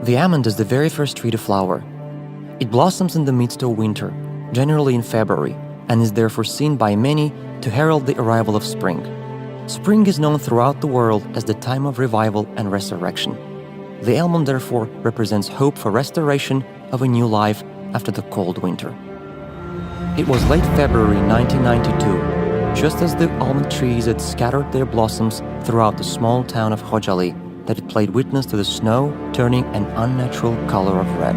The almond is the very first tree to flower. It blossoms in the midst of winter, generally in February, and is therefore seen by many to herald the arrival of spring. Spring is known throughout the world as the time of revival and resurrection. The almond therefore represents hope for restoration of a new life after the cold winter. It was late February 1992, just as the almond trees had scattered their blossoms throughout the small town of Khojaly, that it played witness to the snow turning an unnatural color of red.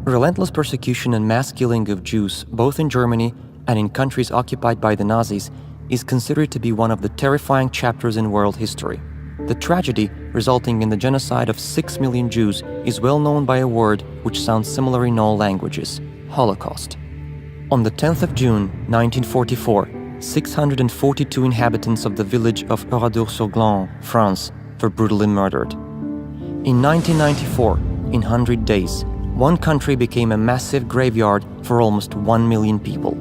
Relentless persecution and mass killing of Jews, both in Germany and in countries occupied by the Nazis, is considered to be one of the terrifying chapters in world history. The tragedy resulting in the genocide of 6 million Jews is well known by a word which sounds similar in all languages: Holocaust. On the 10th of June 1944, 642 inhabitants of the village of Oradour-sur-Glane, France, were brutally murdered. In 1994, in 100 days, one country became a massive graveyard for almost 1 million people.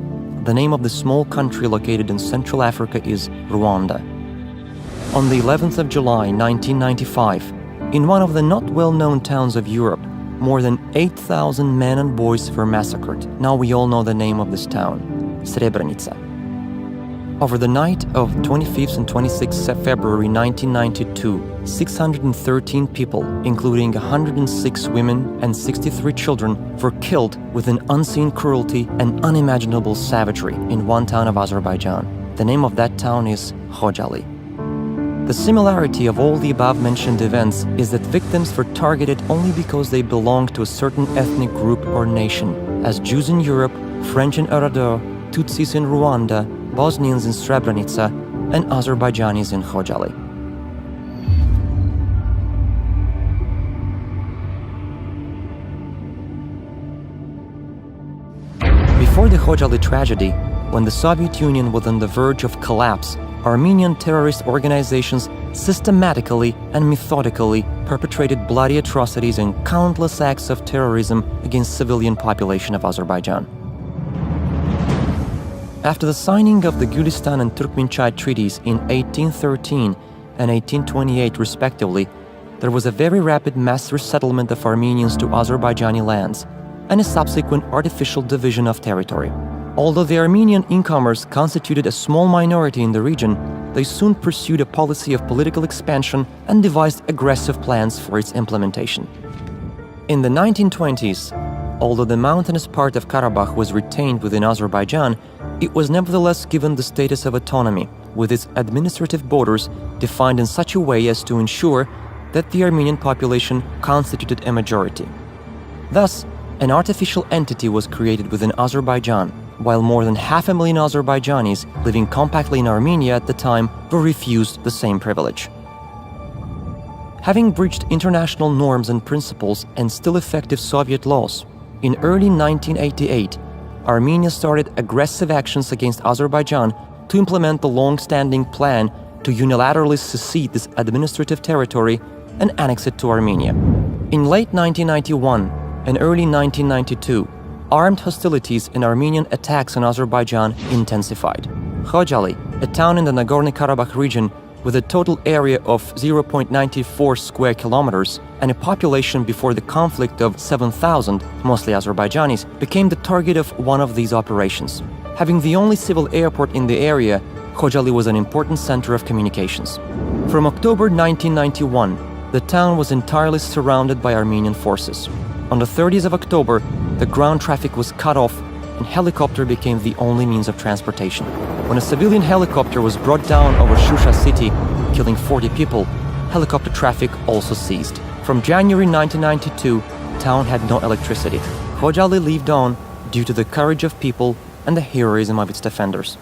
The name of the small country located in Central Africa is Rwanda. On the 11th of July 1995, in one of the not well-known towns of Europe, more than 8,000 men and boys were massacred. Now we all know the name of this town, Srebrenica. Over the night of 25th and 26th February 1992, 613 people, including 106 women and 63 children, were killed with an unseen cruelty and unimaginable savagery in one town of Azerbaijan. The name of that town is Khojaly. The similarity of all the above-mentioned events is that victims were targeted only because they belonged to a certain ethnic group or nation, as Jews in Europe, French in Oradour, Tutsis in Rwanda, Bosnians in Srebrenica, and Azerbaijanis in Khojaly. Before the Khojaly tragedy, when the Soviet Union was on the verge of collapse, Armenian terrorist organizations systematically and methodically perpetrated bloody atrocities and countless acts of terrorism against civilian population of Azerbaijan. After the signing of the Gulistan and Turkmenchai treaties in 1813 and 1828 respectively, there was a very rapid mass resettlement of Armenians to Azerbaijani lands and a subsequent artificial division of territory. Although the Armenian incomers constituted a small minority in the region, they soon pursued a policy of political expansion and devised aggressive plans for its implementation. In the 1920s, although the mountainous part of Karabakh was retained within Azerbaijan, it was nevertheless given the status of autonomy, with its administrative borders defined in such a way as to ensure that the Armenian population constituted a majority. Thus, an artificial entity was created within Azerbaijan, while more than 500,000 Azerbaijanis living compactly in Armenia at the time were refused the same privilege. Having breached international norms and principles and still effective Soviet laws, in early 1988, Armenia started aggressive actions against Azerbaijan to implement the long-standing plan to unilaterally secede this administrative territory and annex it to Armenia. In late 1991 and early 1992, armed hostilities and Armenian attacks on Azerbaijan intensified. Khojaly, a town in the Nagorno-Karabakh region with a total area of 0.94 square kilometers and a population before the conflict of 7,000, mostly Azerbaijanis, became the target of one of these operations. Having the only civil airport in the area, Khojaly was an important center of communications. From October 1991, the town was entirely surrounded by Armenian forces. On the 30th of October, the ground traffic was cut off and helicopter became the only means of transportation. When a civilian helicopter was brought down over Shusha city, killing 40 people, helicopter traffic also ceased. From January 1992, the town had no electricity. Khojaly lived on due to the courage of people and the heroism of its defenders.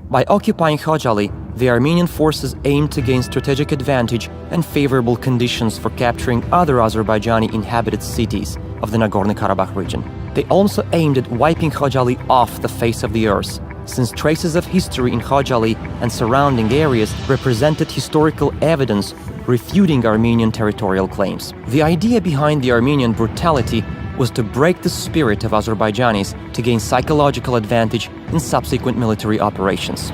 By occupying Khojaly, the Armenian forces aimed to gain strategic advantage and favorable conditions for capturing other Azerbaijani inhabited cities of the Nagorno-Karabakh region. They also aimed at wiping Khojaly off the face of the earth, since traces of history in Khojaly and surrounding areas represented historical evidence refuting Armenian territorial claims. The idea behind the Armenian brutality was to break the spirit of Azerbaijanis to gain psychological advantage in subsequent military operations.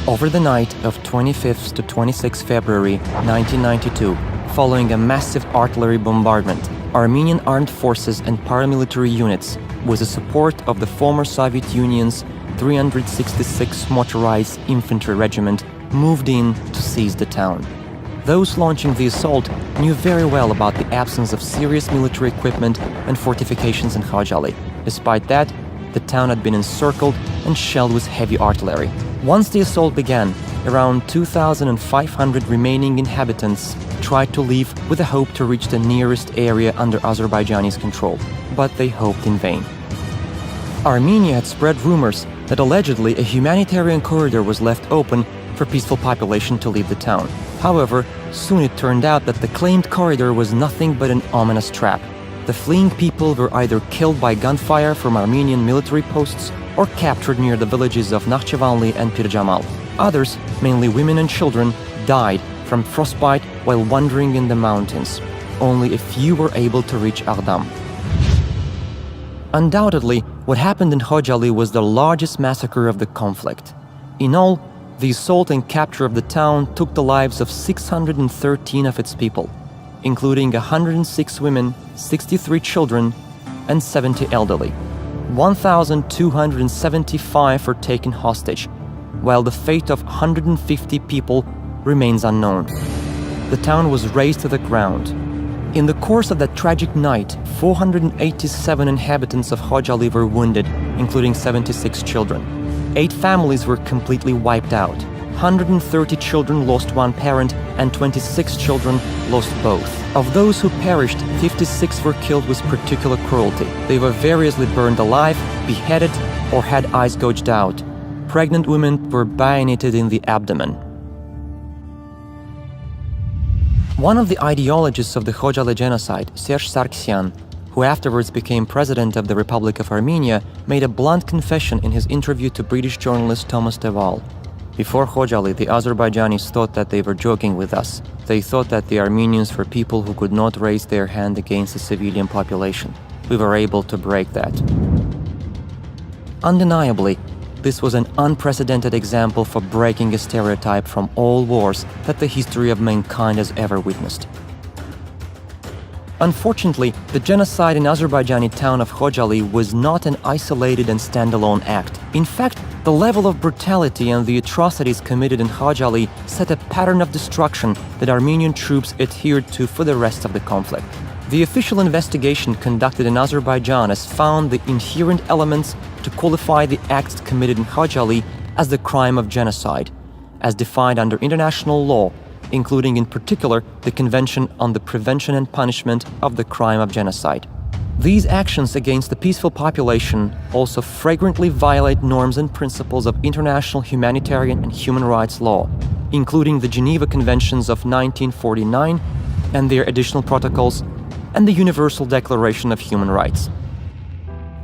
Over the night of 25th to 26 February 1992, following a massive artillery bombardment, Armenian armed forces and paramilitary units, with the support of the former Soviet Union's 366th Motorized Infantry Regiment, moved in to seize the town. Those launching the assault knew very well about the absence of serious military equipment and fortifications in Khojaly. Despite that, the town had been encircled and shelled with heavy artillery. Once the assault began, around 2,500 remaining inhabitants tried to leave with the hope to reach the nearest area under Azerbaijani's control, but they hoped in vain. Armenia had spread rumors that allegedly a humanitarian corridor was left open for peaceful population to leave the town. However, soon it turned out that the claimed corridor was nothing but an ominous trap. The fleeing people were either killed by gunfire from Armenian military posts or captured near the villages of Nakhchivanli and Pirjamal. Others, mainly women and children, died from frostbite while wandering in the mountains. Only a few were able to reach Ardam. Undoubtedly, what happened in Khojaly was the largest massacre of the conflict. In all, the assault and capture of the town took the lives of 613 of its people, including 106 women, 63 children, and 70 elderly. 1,275 were taken hostage, while the fate of 150 people remains unknown. The town was razed to the ground. In the course of that tragic night, 487 inhabitants of Khojaly were wounded, including 76 children. 8 families were completely wiped out. 130 children lost one parent and 26 children lost both. Of those who perished, 56 were killed with particular cruelty. They were variously burned alive, beheaded, or had eyes gouged out. Pregnant women were bayoneted in the abdomen. One of the ideologists of the Khojaly Genocide, Serge Sargsyan, who afterwards became president of the Republic of Armenia, made a blunt confession in his interview to British journalist Thomas Deval. Before Khojaly, the Azerbaijanis thought that they were joking with us. They thought that the Armenians were people who could not raise their hand against the civilian population. We were able to break that. Undeniably, this was an unprecedented example for breaking a stereotype from all wars that the history of mankind has ever witnessed. Unfortunately, the genocide in Azerbaijani town of Khojaly was not an isolated and standalone act. In fact, the level of brutality and the atrocities committed in Khojaly set a pattern of destruction that Armenian troops adhered to for the rest of the conflict. The official investigation conducted in Azerbaijan has found the inherent elements to qualify the acts committed in Khojaly as the crime of genocide, as defined under international law, including in particular the Convention on the Prevention and Punishment of the Crime of Genocide. These actions against the peaceful population also flagrantly violate norms and principles of international humanitarian and human rights law, including the Geneva Conventions of 1949 and their additional protocols, and the Universal Declaration of Human Rights.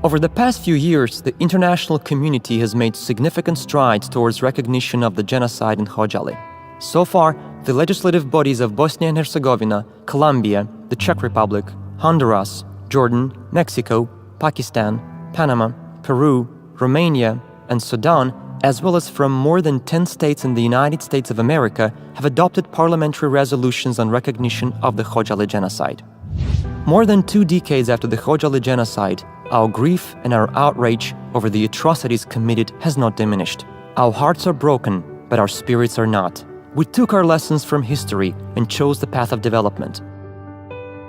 Over the past few years, the international community has made significant strides towards recognition of the genocide in Khojaly. So far, the legislative bodies of Bosnia and Herzegovina, Colombia, the Czech Republic, Honduras, Jordan, Mexico, Pakistan, Panama, Peru, Romania, and Sudan, as well as from more than 10 states in the United States of America, have adopted parliamentary resolutions on recognition of the Khojaly Genocide. More than 2 decades after the Khojaly Genocide, our grief and our outrage over the atrocities committed has not diminished. Our hearts are broken, but our spirits are not. We took our lessons from history and chose the path of development.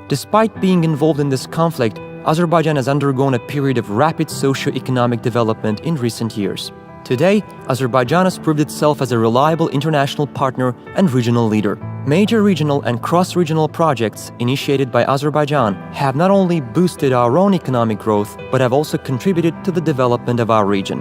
Despite being involved in this conflict, Azerbaijan has undergone a period of rapid socio-economic development in recent years. Today, Azerbaijan has proved itself as a reliable international partner and regional leader. Major regional and cross-regional projects initiated by Azerbaijan have not only boosted our own economic growth, but have also contributed to the development of our region.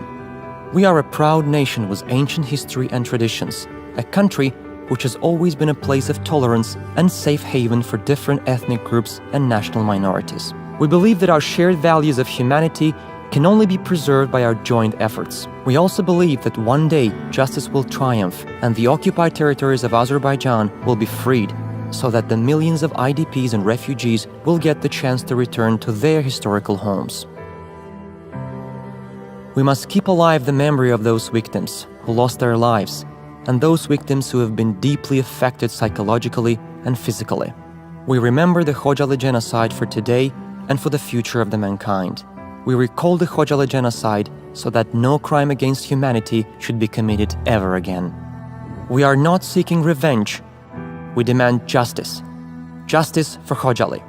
We are a proud nation with ancient history and traditions, a country which has always been a place of tolerance and safe haven for different ethnic groups and national minorities. We believe that our shared values of humanity can only be preserved by our joint efforts. We also believe that one day justice will triumph and the occupied territories of Azerbaijan will be freed, so that the millions of IDPs and refugees will get the chance to return to their historical homes. We must keep alive the memory of those victims who lost their lives and those victims who have been deeply affected psychologically and physically. We remember the Khojaly Genocide for today and for the future of the mankind. We recall the Khojaly Genocide so that no crime against humanity should be committed ever again. We are not seeking revenge. We demand justice. Justice for Khojaly.